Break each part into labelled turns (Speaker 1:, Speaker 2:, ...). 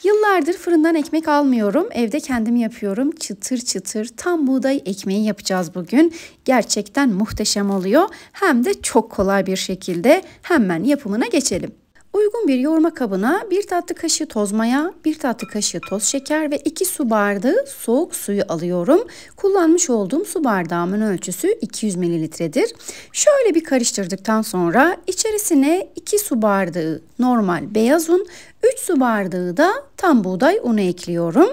Speaker 1: Yıllardır fırından ekmek almıyorum. Evde kendim yapıyorum. Çıtır çıtır tam buğday ekmeği yapacağız bugün. Gerçekten muhteşem oluyor. Hem de çok kolay bir şekilde hemen yapımına geçelim. Uygun bir yoğurma kabına 1 tatlı kaşığı toz maya, 1 tatlı kaşığı toz şeker ve 2 su bardağı soğuk suyu alıyorum. Kullanmış olduğum su bardağımın ölçüsü 200 mililitredir. Şöyle bir karıştırdıktan sonra içerisine 2 su bardağı normal beyaz un, 3 su bardağı da tam buğday unu ekliyorum.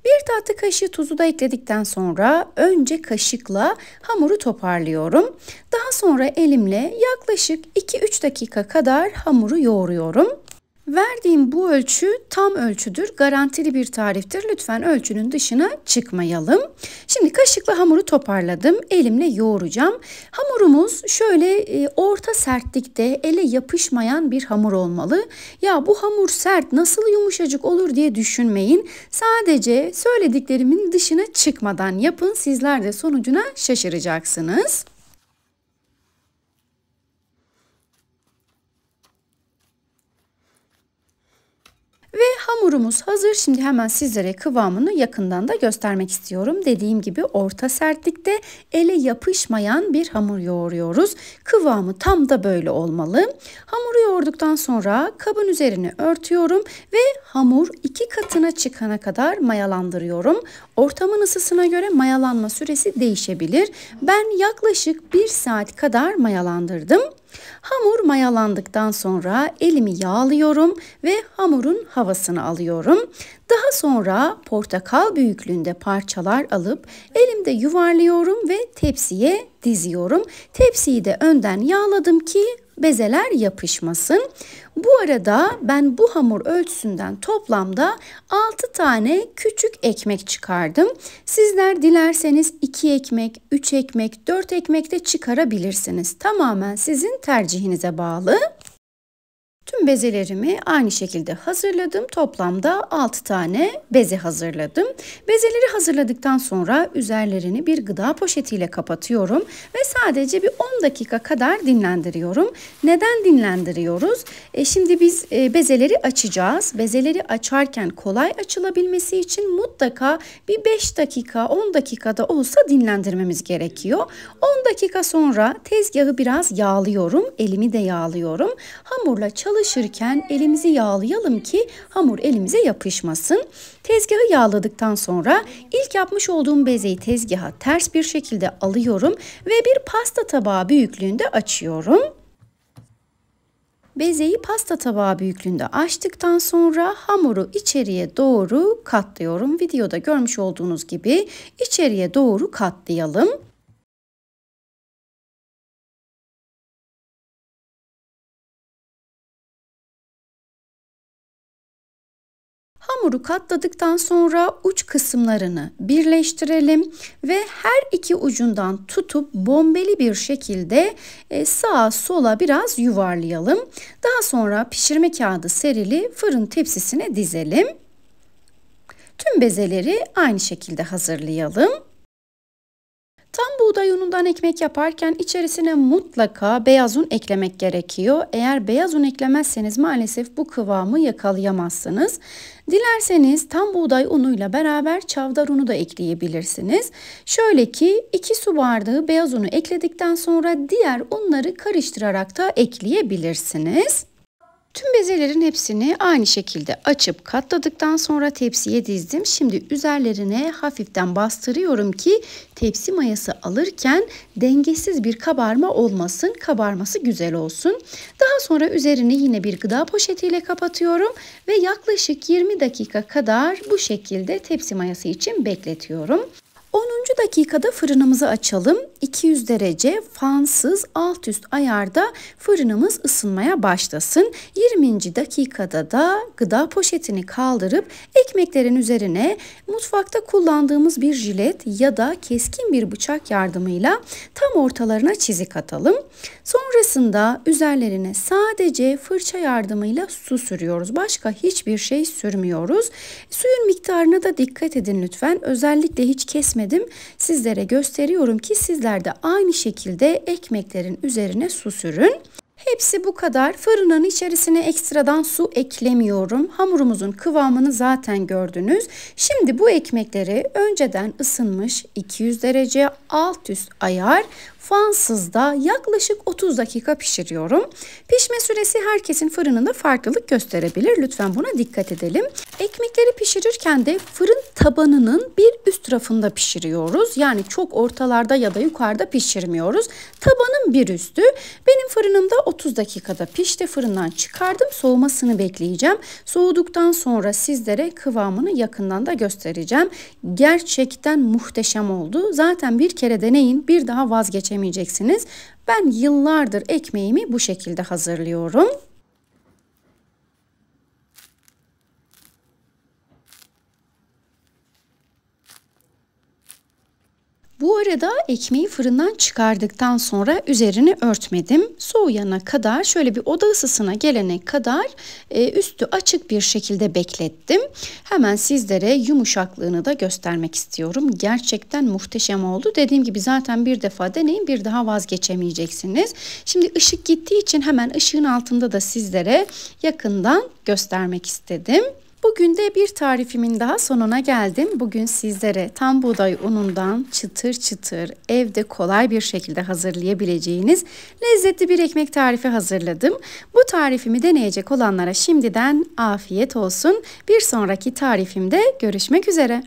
Speaker 1: 1 tatlı kaşığı tuzu da ekledikten sonra önce kaşıkla hamuru toparlıyorum. Daha sonra elimle yaklaşık 2-3 dakika kadar hamuru yoğuruyorum. Verdiğim bu ölçü tam ölçüdür. Garantili bir tariftir. Lütfen ölçünün dışına çıkmayalım. Şimdi kaşıkla hamuru toparladım. Elimle yoğuracağım. Hamurumuz şöyle orta sertlikte ele yapışmayan bir hamur olmalı. Ya bu hamur sert nasıl yumuşacık olur diye düşünmeyin. Sadece söylediklerimin dışına çıkmadan yapın. Sizler de sonucuna şaşıracaksınız. Ve hamurumuz hazır. Şimdi hemen sizlere kıvamını yakından da göstermek istiyorum. Dediğim gibi orta sertlikte ele yapışmayan bir hamur yoğuruyoruz. Kıvamı tam da böyle olmalı. Hamuru yoğurduktan sonra kabın üzerine örtüyorum ve hamur 2 katına çıkana kadar mayalandırıyorum. Ortamın ısısına göre mayalanma süresi değişebilir. Ben yaklaşık 1 saat kadar mayalandırdım. Hamur mayalandıktan sonra elimi yağlıyorum ve hamurun havasını alıyorum. Daha sonra portakal büyüklüğünde parçalar alıp elimde yuvarlıyorum ve tepsiye diziyorum. Tepsiyi de önden yağladım ki bezeler yapışmasın. Bu arada ben bu hamur ölçüsünden toplamda 6 tane küçük ekmek çıkardım. Sizler dilerseniz 2 ekmek, 3 ekmek, 4 ekmek de çıkarabilirsiniz. Tamamen sizin tercihinize bağlı. Tüm bezelerimi aynı şekilde hazırladım. Toplamda 6 tane beze hazırladım. Bezeleri hazırladıktan sonra üzerlerini bir gıda poşetiyle kapatıyorum ve sadece bir 10 dakika kadar dinlendiriyorum. Neden dinlendiriyoruz? Şimdi biz bezeleri açacağız. Bezeleri açarken kolay açılabilmesi için mutlaka bir 5 dakika, 10 dakikada olsa dinlendirmemiz gerekiyor. 10 dakika sonra tezgahı biraz yağlıyorum. Elimi de yağlıyorum. Hamurla çalışırken elimizi yağlayalım ki hamur elimize yapışmasın. Tezgahı yağladıktan sonra ilk yapmış olduğum bezeyi tezgaha ters bir şekilde alıyorum ve bir pasta tabağı büyüklüğünde açıyorum. Bezeyi pasta tabağı büyüklüğünde açtıktan sonra hamuru içeriye doğru katlıyorum. Videoda görmüş olduğunuz gibi içeriye doğru katlayalım. Hamuru katladıktan sonra uç kısımlarını birleştirelim ve her iki ucundan tutup bombeli bir şekilde sağa sola biraz yuvarlayalım. Daha sonra pişirme kağıdı serili fırın tepsisine dizelim. Tüm bezeleri aynı şekilde hazırlayalım. Tam buğday unundan ekmek yaparken içerisine mutlaka beyaz un eklemek gerekiyor. Eğer beyaz un eklemezseniz maalesef bu kıvamı yakalayamazsınız. Dilerseniz tam buğday unuyla beraber çavdar unu da ekleyebilirsiniz. Şöyle ki 2 su bardağı beyaz unu ekledikten sonra diğer unları karıştırarak da ekleyebilirsiniz. Tüm bezelerin hepsini aynı şekilde açıp katladıktan sonra tepsiye dizdim. Şimdi üzerlerine hafiften bastırıyorum ki tepsi mayası alırken dengesiz bir kabarma olmasın. Kabarması güzel olsun. Daha sonra üzerini yine bir gıda poşetiyle kapatıyorum ve yaklaşık 20 dakika kadar bu şekilde tepsi mayası için bekletiyorum. 10. dakikada fırınımızı açalım. 200 derece fansız alt üst ayarda fırınımız ısınmaya başlasın. 20. dakikada da gıda poşetini kaldırıp ekmeklerin üzerine mutfakta kullandığımız bir jilet ya da keskin bir bıçak yardımıyla tam ortalarına çizik atalım. Sonrasında üzerlerine sadece fırça yardımıyla su sürüyoruz. Başka hiçbir şey sürmüyoruz. Suyun miktarına da dikkat edin lütfen. Özellikle hiç kesmedim. Sizlere gösteriyorum ki sizler de aynı şekilde ekmeklerin üzerine su sürün. Hepsi bu kadar. Fırının içerisine ekstradan su eklemiyorum. Hamurumuzun kıvamını zaten gördünüz. Şimdi bu ekmekleri önceden ısınmış 200 derece alt üst ayar fansızda yaklaşık 30 dakika pişiriyorum. Pişme süresi herkesin fırınında farklılık gösterebilir. Lütfen buna dikkat edelim. Ekmekleri pişirirken de fırın tabanının bir üst rafında pişiriyoruz. Yani çok ortalarda ya da yukarıda pişirmiyoruz. Tabanın bir üstü. Benim fırınımda 30 dakikada pişti. Fırından çıkardım. Soğumasını bekleyeceğim. Soğuduktan sonra sizlere kıvamını yakından da göstereceğim. Gerçekten muhteşem oldu. Zaten bir kere deneyin, bir daha vazgeçemeyeceksiniz. Ben yıllardır ekmeğimi bu şekilde hazırlıyorum. Bu arada ekmeği fırından çıkardıktan sonra üzerini örtmedim. Soğuyana kadar şöyle bir oda ısısına gelene kadar üstü açık bir şekilde beklettim. Hemen sizlere yumuşaklığını da göstermek istiyorum. Gerçekten muhteşem oldu. Dediğim gibi zaten bir defa deneyin, bir daha vazgeçemeyeceksiniz. Şimdi ışık gittiği için hemen ışığın altında da sizlere yakından göstermek istedim. Bugün de bir tarifimin daha sonuna geldim. Bugün sizlere tam buğday unundan çıtır çıtır evde kolay bir şekilde hazırlayabileceğiniz lezzetli bir ekmek tarifi hazırladım. Bu tarifimi deneyecek olanlara şimdiden afiyet olsun. Bir sonraki tarifimde görüşmek üzere.